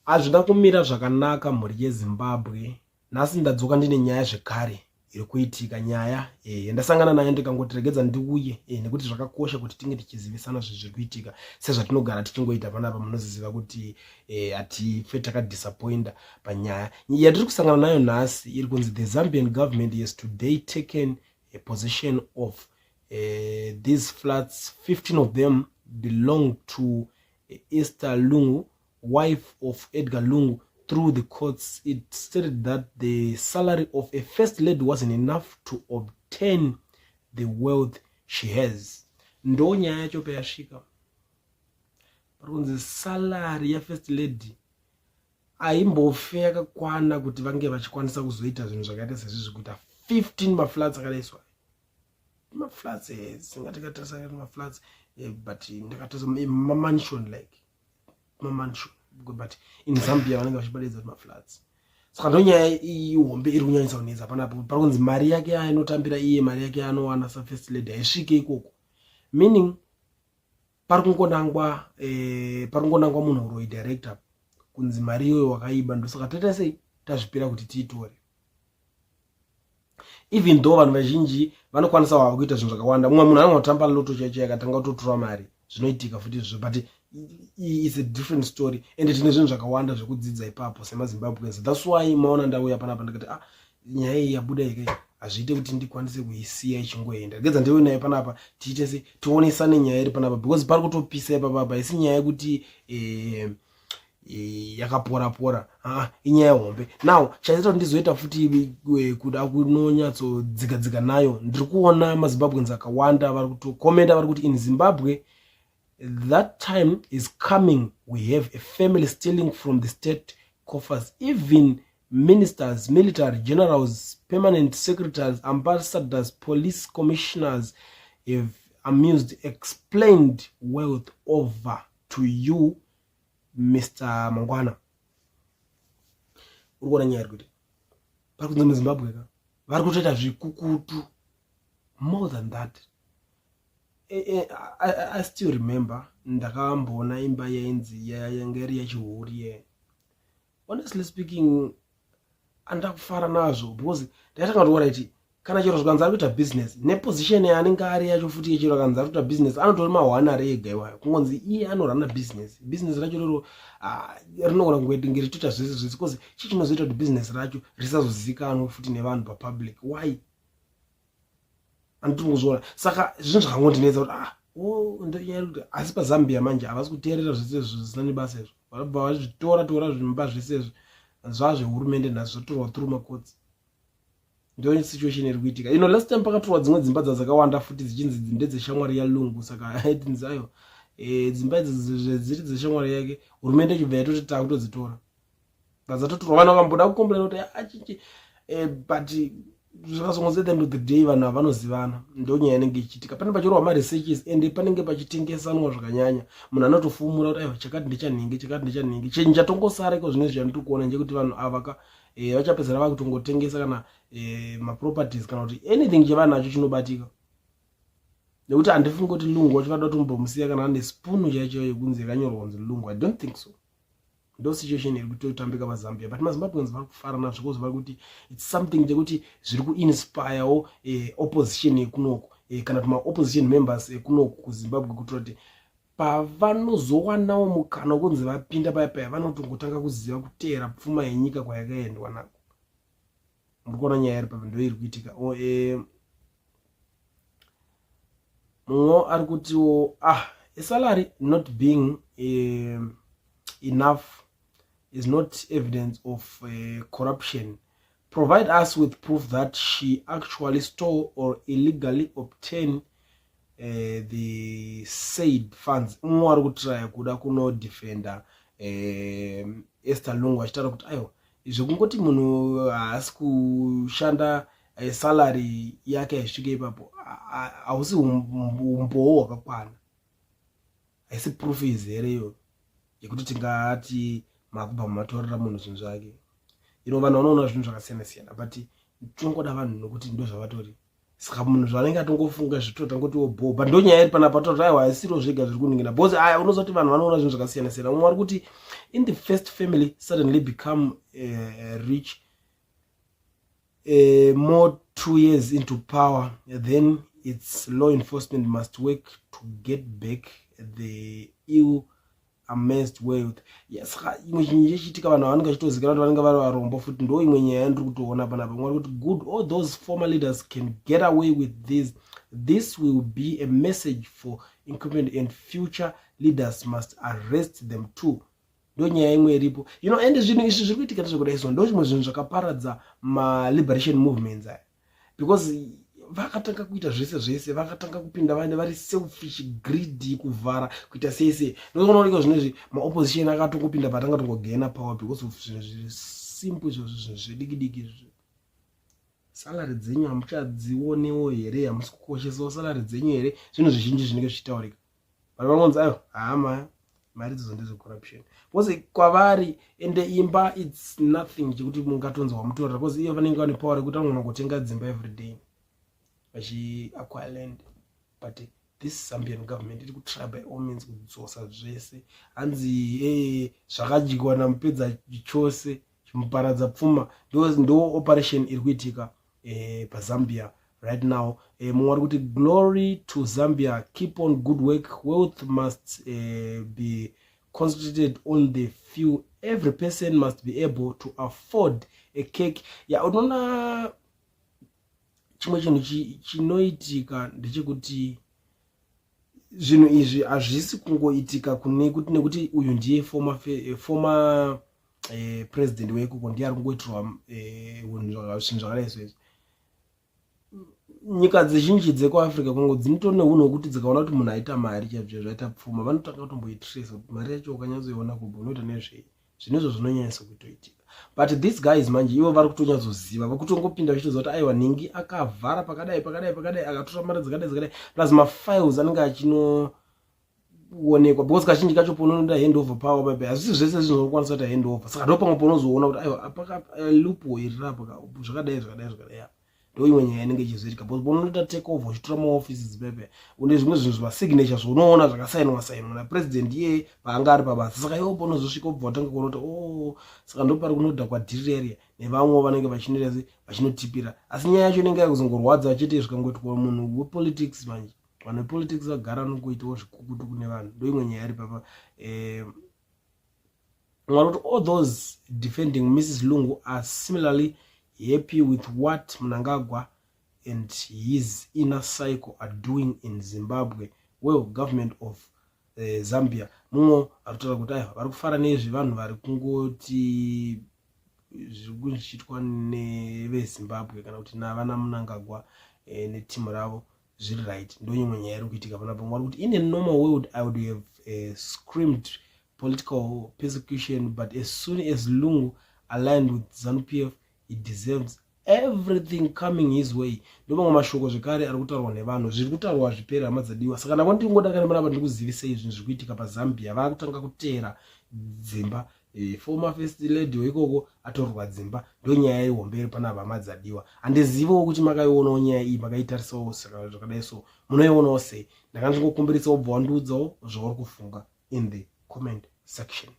Hazvina kumira zvakanaka mhuri yeZimbabwe. Nhasi ndadzoka ndine nyaya zvekare iri kuitika, nyaya yandasangana nayo ndikangoti regedza ndiuye nekuti zvakakosha kuti tinge tichizivisana zviri kuitika sezvatinogara tichingoita panapa. Munoziva kuti hatife takadisappointa panyaya yatiri kusangana nayo nhasi. Iri kunzi the Zambian government has today taken a possession of these flats. 15 of them belong to Esther Lungu, wife of Edgar Lungu. Through the courts, it stated that the salary of a first lady wasn't enough to obtain the wealth she has. Ndo nyaya yacho payasvika. Parunzi salary ya first lady aimbofe yakakwana kuti vange vachikwanisa kuzoita zvinhu zvakaita sezvizvi kuita 15 maflats akadaiswa. Maflats singatikatasa maflats but ndakatasa mansion like mansion. But in Zambia vanenge vachibadedza maflats. Saka ndo nyaya ihombe iri kunyanyisa kunetsa panapo. Parunzi mari yake anotambira iye, mari yake anowana sa first lady haisvike ikoko. Meaning parikungonangwa munhu roi director kunzi mari iyoyo wakaiba. Ndosaka toita sei tazvipira kuti tiitore. Even though vanhu vazhinji vanokwanisa wava kuita zvinhu zvakawanda. Mumwe munhu anotamba loto chaicho akatanga kutotora mari. Zvinoitika futi izvo, but it's a different story. And tine zvinhu zvakawanda zvekudzidza ipapo semaZimbabweans. That's why maona ndauya panapa ndikati nyaya iyi yabuda ikai hazviite kuti ndikwanise kuisiya ichingoenda. Regedza ndiwe nayo panapa tiite se tionesane nyaya iri panapa because pari kutopisa ipapa. Isi nyaya yekuti yakapora inyaya hombe. Now chaita kuti ndizoita futi kuda kunonyatsodzigadzika nayo, ndiri kuona maZimbabweans akawanda vari kutokomenta vari kuti in Zimbabwe that time is coming. We have a family stealing from the state coffers. Even ministers, military generals, permanent secretaries, ambassadors, police commissioners have explained wealth over to you, Mr. Mangwana. Urikuona nyaya kuti pari kunzi muZimbabwe vari kutoita zvikukutu. More than that, I still remember ndakamboona imba yainzi yanga iri yachihuri. Honestly speaking, andakufara nazvo because ndaitanga kutora kuti kana chero zvikanzi ari kuita business neposition yaanenge ari yacho futi chero kanzi ari kuita business anotori mahwanari ega iwayo. Kungonzi iye anorana business racho rero rinogona kungoita ngeritoita zvese zvese because chichinozoita kuti business racho risazozivikanwa futi nevanhu papublic. Why? Andikuzviona. Saka zvinhu zvakangondinetsa kuti asi paZambia manje havasi kuteerera zvese zvisina nebasa izvo. Varibva vazvitora zvimba zvese izvo zvazvehurumende nhasi zvatorwa through macourts. Ndo situation iri kuitika. Last time pakatorwa dzimwe dzimba dzakawanda futi dzichinzi ndedzeshamwari yaLungu. Saka aitinzi ayo dzimba idzi dziri dzeshamwari yake hurumende ichibva yatoti takutodzitora. Vazatotorwa vanhu vakamboda kukomplaina kuti achichi but zvakazongozi at the end of the day vanhu havanozivana. Ndo nyaya inenge ichiitika. Pane pachirwa maresearches ende panenge pachitengesanwa zvakanyanya. Munhu anotofumura kuti chakati ndechanhingi chinhu chatongosara iko zvinezvi zvandiri kuona ndechekuti vanhu ava vachapedzera vakutongotengesa kana maproperties kana kuti anything chevanhu nacho chinobatika. Nekuti handifungi kuti Lungu wachivada kutombomusiya kana ane spoon chaicho yekunzi yakanyorwa kunzi Lungu. I don't think so. Ndo situation iri kutotambika paZambia. But maZimbabweans vari kufara nazvo because vari kuti it's something chekuti zviri kuinspirewo opposition yekunoko kana kuti ma-opposition members ekunoku kuZimbabwe kuti kuti pavanozowanawo mukana wekunzi vapinda paya vanotongotanga kuziva kuteera pfuma yenyika kwayakaendwa nako. Muri kuona nyaya iri papa ndo iri kuitika. Mumwe ari kutiwo a salary not being enough is not evidence of corruption. Provide us with proof that she actually stole or illegally obtained the said funds. Umwe ari kutraya kuda kunodefenda Esther Lungu achitaura kuti ayo zvekungoti munhu haasi kushanda salary yake haisvike ipapo hausi umbowo hwakakwana. Haisi proof izere iyo yekuti tingati makubva mumatorera munhu zvinhu zvake. Vanhu vanoona zvinhu zvakasiyana siyana but tinongoda vanhu nokuti ndo zvavatori. saka munhu zvanenge atongofunga zvitota ngoti wobhoba ndonyaya iri panapa tota aiwa asiro zvega zviri kuningira because aya unozoti vanhu vanoona zvinhu zvakasiyana siyana. Umwe ari kuti in the first family suddenly become rich more 2 years into power, then its law enforcement must work to get back the ill amassed wealth. Yes, imwe chinhu chichiitika vanhu vanenge vachitozikana kuti vanenge vari varombo futi ndo imwe nyaya yandiri kutoona panapa. Mwari kuti good, all those former leaders can get away with this will be a message for incumbent and future leaders must arrest them too. Ndo nyaya imwe iripo, and zvinhu izvi zviri kuitika ndezvekudai so ndo zvimwe zvinhu zvakaparadza ma-liberation movements aya, because vakatanga kuita zvese vakatanga kupinda vane vari selfish, greedy, kuvhara kuita sese. Ndokunooneka zvinezvi ma-opposition akatongopinda patanga tongogena power because of zvinhu zviri simple, izvozvo zvidiki salary dzenyu hamuchadzionewo here, hamusi kukoshesawo salary dzenyu here, zvinhu zvizhinji zvinenge zvichitaurika. Vanhu vanonzi ayo hama mari idzodzo ndezvecorruption because kwavari ende imba it's nothing chekuti mungatonzi wamutorera because iyo vanenge vane power rekuti vanogona kutenga dzimba everyday vachiacquire land. But this Zambian government iri kutry by all means kudzosa zvese, hanzi zvakadyiwa namupedza chose chimuparadza pfuma, ndo operation iri kuitika paZambia right now. Mumwe ari kuti glory to Zambia, keep on good work, wealth must be concentrated on the few, every person must be able to afford a cake. Unoona chimwe chinhu chinoitika ndechekuti zvinhu izvi hazvisi kungoitika nekuti uyu ndiye former president weikoko ndiye ari kungoitirwa zvinhu zvakadai izvozvi. Nyika dzizhinji dzekuAfrica kongo dzinotori neunhu hwekuti dzikaona kuti munhu aita mari chaizvo zvaita pfuma vanotanga kutomboitrace kuti mari yacho ukanyatsoiona kubva unoita nezvei. Zvinezvo zvinonyanyisa kutoitika. But these guys manje ivo vari kutonyatsoziva, vakutongopinda vachitoziva kuti aiwa nhingi akavhara pakadai akatora mari dzakadai plus mafiles anenge achinoonekwa because kazhinji kacho paunonoda handover power pape hazvisi zvese zvinokwanisa kuita handover, saka ndo pamwe paunozoona kuti aiwa apaka loophole iri apa zvakadai. Ndo imwe nyaya inenge ichizoitika because paunoita take over uchitora maoffices pepe une zvimwe zvinhu zvemasignature zvaunoona zvakasainwa napresident iye paanga ari pabasa. Saka iwo paunozosvika ubva watanga kuona kuti saka ndo pari kunoda kwadhiriria nevamwe vanenge vachinotipira, asi nyaya yacho inenge yakuzongorwadza chete zvikangoitwa munhu wepolitics. Manje vanhu vepolitics vagara nokuitawo zvikukutu kune vanhu, ndo imwe nyaya iri papa. Mwari kuti all those defending Mrs. Lungu are similarly happy with what Mnangagwa and his inner cycle are doing in Zimbabwe. Well, government of Zambia mumwe arikutaura kuti aiwa vari kufara nezvi vanhu vari kungoti zviri kuchiitwa neveZimbabwe kana kuti navana Mnangagwa netimu ravo zviri right. Ndo imwe nyaya iri kuitika panapa. Mwari kuti in a normal world I would have screamed political persecution, but as soon as Lungu aligned with ZANU-PF he deserves everything coming his way. Ndo mamwe mashoko zvekare ari kutaurwa nevanhu, zviri kutaurwa zvipera madzadiwa. Saka ndakona ndingodakara panapa ndikuzivisa izvi zviri kuitika paZambia. Vakutanga kutera dzimba, former first lady weikoko atorwa dzimba. Ndo nyaya ihombe iri panapa madzadiwa. Handiziviwo kuti makaionawo nyaya iyi, makaitarisawo zvakadai so, munoionawo sei? Ndakanzongokumbiritsawo bva wandiudzawo zvauri kufunga in the comment section.